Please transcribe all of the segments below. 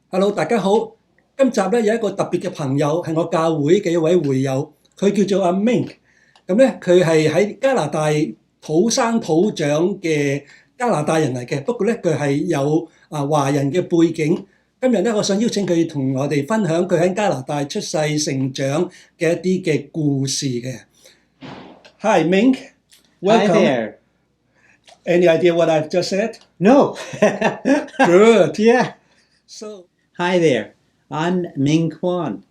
Hello，大家好。今集咧有一個特別嘅朋友係我教會嘅一位會友，佢叫做阿 Ming。咁咧佢係喺加拿大土生土長嘅加拿大人嚟嘅，不過咧佢係有華人嘅背景。今日咧我想邀請佢同我哋分享佢喺加拿大出世成長嘅一啲嘅故事嘅。Hi Ming, welcome. Hi there. Any idea what I've just said? No. Good. Yeah. So, Hi there. I'm Ming Kwan,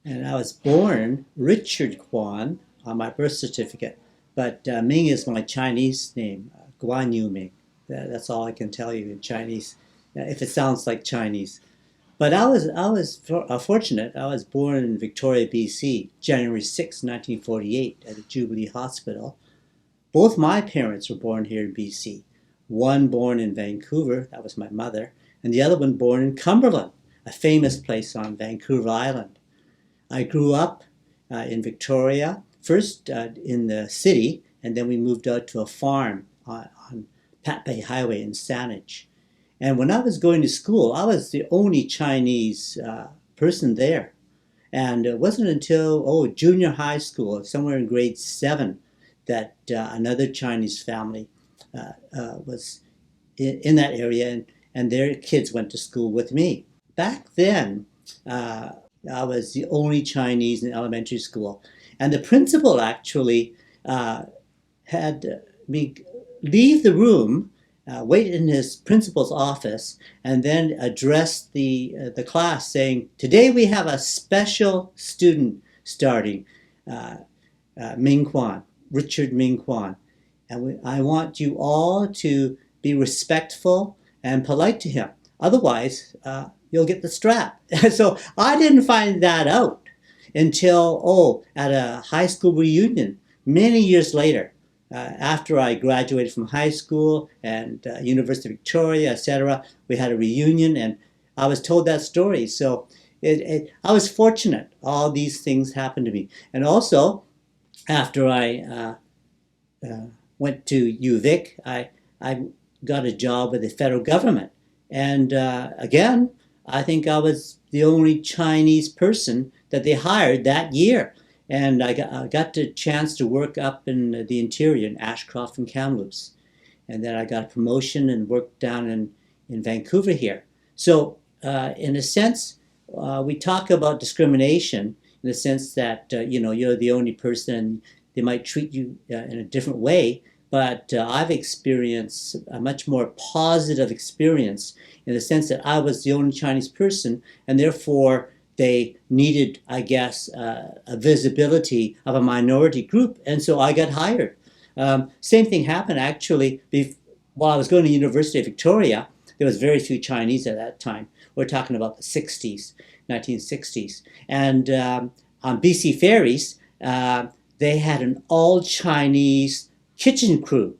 and I was born Richard Kwan on my birth certificate. But Ming is my Chinese name, Guan Yu Ming. That's all I can tell you in Chinese, if it sounds like Chinese. But I was fortunate. I was born in Victoria, BC, January 6, 1948, at the Jubilee Hospital. Both my parents were born here in BC. One born in Vancouver, that was my mother, and the other one born in Cumberland, a famous place on Vancouver Island. I grew up in Victoria, first in the city, and then we moved out to a farm on Pat Bay Highway in Saanich. And when I was going to school, I was the only Chinese person there. And it wasn't until junior high school, somewhere in grade 7, that another Chinese family was in that area, and their kids went to school with me. Back then, I was the only Chinese in elementary school. And the principal actually had me leave the room, wait in his principal's office, and then address the class saying, "Today we have a special student starting, Ming Kwan, Richard Ming Kwan. And I want you all to be respectful and polite to him. Otherwise, you'll get the strap." So I didn't find that out until, at a high school reunion many years later, after I graduated from high school and University of Victoria, etc. We had a reunion, and I was told that story. So I was fortunate. All these things happened to me. And also, after I went to UVic, I got a job with the federal government. And again, I think I was the only Chinese person that they hired that year. And I got the chance to work up in the interior in Ashcroft and Kamloops. And then I got a promotion and worked down in Vancouver here. So in a sense, we talk about discrimination in the sense that, you're the only person, they might treat you in a different way. But I've experienced a much more positive experience in the sense that I was the only Chinese person, and therefore they needed, I guess, a visibility of a minority group, and so I got hired. Same thing happened actually while I was going to University of Victoria. There was very few Chinese at that time. We're talking about the 60s, 1960s. And on BC Ferries, they had an all-Chinese kitchen crew.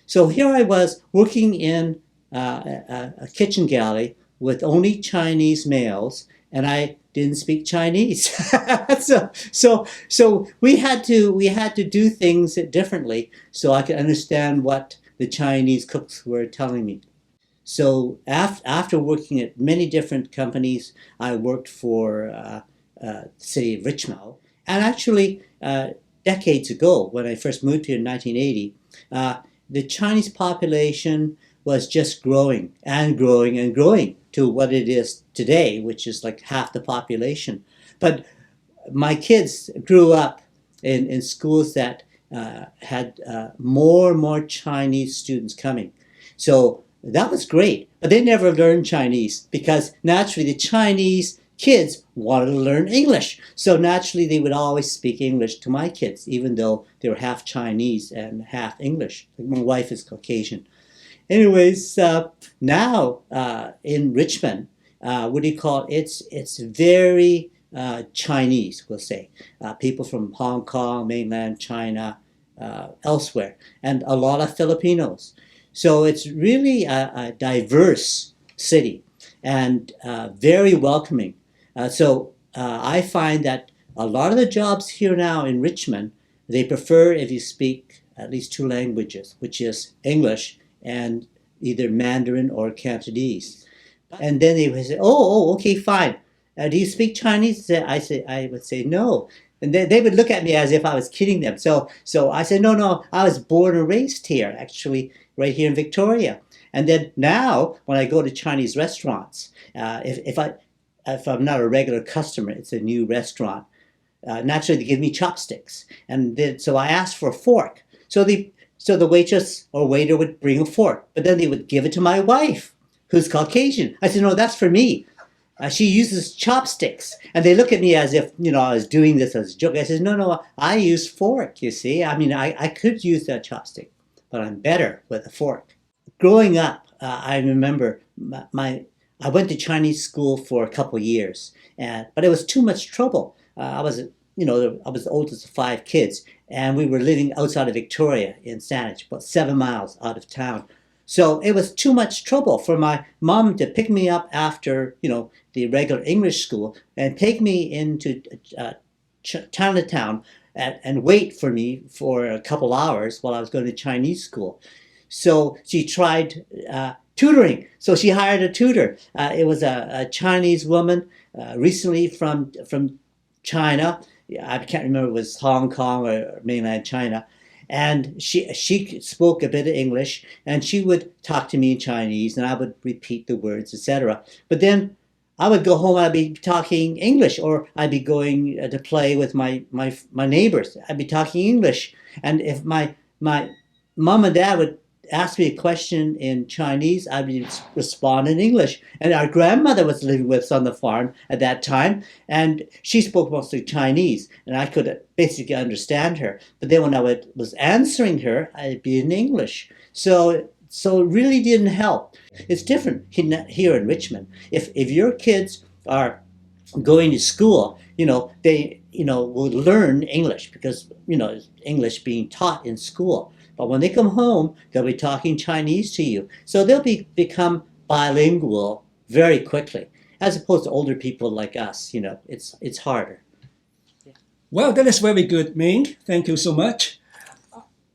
So here I was working in a kitchen galley with only Chinese males, and I didn't speak Chinese. so we had to do things differently so I could understand what the Chinese cooks were telling me. So after working at many different companies, I worked for the city of Richmond. And actually, decades ago, when I first moved here in 1980, the Chinese population was just growing and growing and growing to what it is today, which is like half the population. But my kids grew up in schools that had more and more Chinese students coming. So that was great, but they never learned Chinese because naturally the Chinese kids wanted to learn English. So naturally they would always speak English to my kids, even though they were half Chinese and half English. My wife is Caucasian. Anyways, now in Richmond, what do you call it? It's very Chinese, we'll say. People from Hong Kong, mainland China, elsewhere, and a lot of Filipinos. So it's really a diverse city and very welcoming. So I find that a lot of the jobs here now in Richmond they prefer if you speak at least two languages, which is English and either Mandarin or Cantonese. And then they would say, okay, fine. Do you speak Chinese? I would say no. And they would look at me as if I was kidding them. So I said, no, I was born and raised here, actually, right here in Victoria. And then now, when I go to Chinese restaurants, if I'm not a regular customer, it's a new restaurant. Naturally, they give me chopsticks, and then, so I asked for a fork. So the waitress or waiter would bring a fork, but then they would give it to my wife, who's Caucasian. I said, no, that's for me. She uses chopsticks, and they look at me as if I was doing this as a joke. I said, no, I use fork. You see, I mean, I could use that chopstick, but I'm better with a fork. Growing up, I remember I went to Chinese school for a couple of years, but it was too much trouble. I was the oldest of 5 kids, and we were living outside of Victoria in Saanich, about 7 miles out of town. So it was too much trouble for my mom to pick me up after, the regular English school and take me into Chinatown and wait for me for a couple hours while I was going to Chinese school. So she tried tutoring. So she hired a tutor. It was a Chinese woman recently from China. I can't remember if it was Hong Kong or mainland China. And she spoke a bit of English, and she would talk to me in Chinese, and I would repeat the words, etc. But then I would go home and I'd be talking English, or I'd be going to play with my neighbors. I'd be talking English. And if my mom and dad would ask me a question in Chinese, I would respond in English. And our grandmother was living with us on the farm at that time, and she spoke mostly Chinese, and I could basically understand her. But then when I was answering her, I'd be in English. So it really didn't help. It's different here in Richmond. If your kids are going to school, they will learn English because English being taught in school. But when they come home, they'll be talking Chinese to you. So they'll become bilingual very quickly, as opposed to older people like us. It's harder. Well, that is very good, Ming. Thank you so much.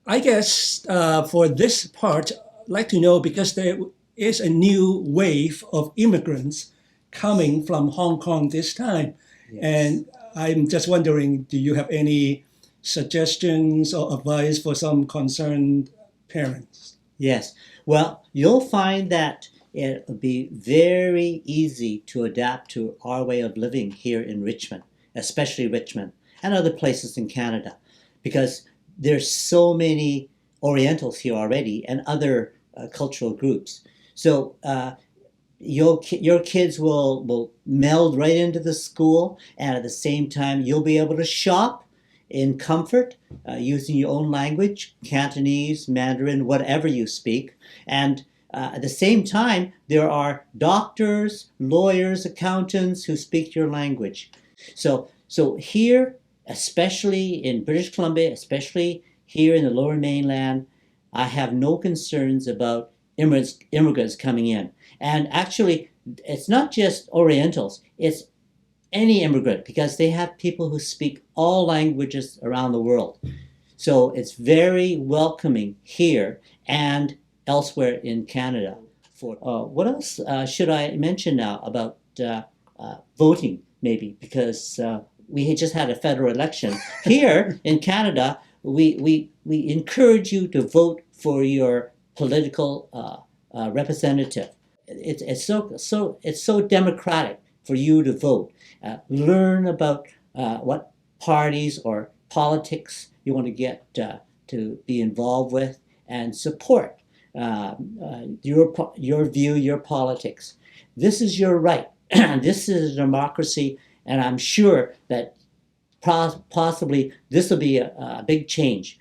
I guess for this part, I'd like to know, because there is a new wave of immigrants coming from Hong Kong this time. Yes. And I'm just wondering, do you have any suggestions or advice for some concerned parents? Yes. Well, you'll find that it'll be very easy to adapt to our way of living here in Richmond, especially Richmond and other places in Canada, because there's so many Orientals here already and other cultural groups. So your kids will meld right into the school, and at the same time, you'll be able to shop in comfort, using your own language, Cantonese, Mandarin, whatever you speak. And at the same time, there are doctors, lawyers, accountants who speak your language. So here, especially in British Columbia, especially here in the Lower Mainland, I have no concerns about immigrants coming in. And actually, it's not just Orientals, it's any immigrant, because they have people who speak all languages around the world. So it's very welcoming here and elsewhere in Canada. What else should I mention now about voting, maybe? Because we just had a federal election. Here in Canada, we encourage you to vote for your political representative. It's so democratic for you to vote. Learn about what parties or politics you want to get to be involved with, and support your view, your politics. This is your right. This is a democracy, and I'm sure that possibly this will be a big change.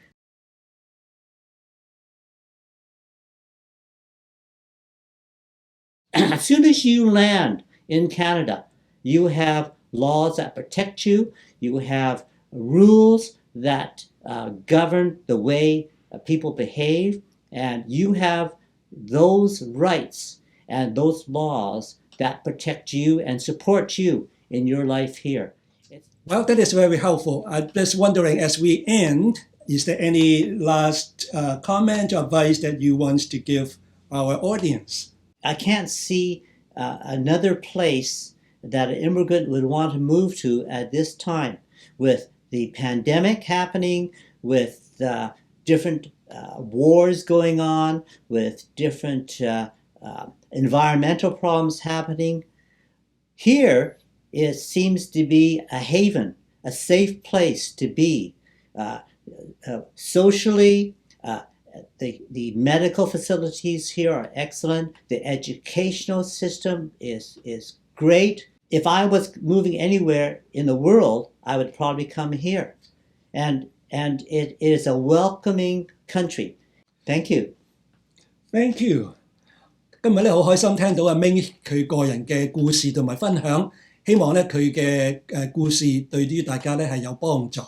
As soon as you land in Canada, you have laws that protect you. You have rules that govern the way people behave. And you have those rights and those laws that protect you and support you in your life here. Well, that is very helpful. I'm just wondering, as we end, is there any last comment or advice that you want to give our audience? I can't see another place that an immigrant would want to move to at this time, with the pandemic happening, with different wars going on, with different environmental problems happening. Here, it seems to be a haven, a safe place to be. Socially, the medical facilities here are excellent. The educational system is great. If I was moving anywhere in the world, I would probably come here. And it is a welcoming country. Thank you. Thank you. 今日咧好開心聽到阿 Ming 佢個人嘅故事同埋分享，希望咧佢嘅故事對於大家咧係有幫助。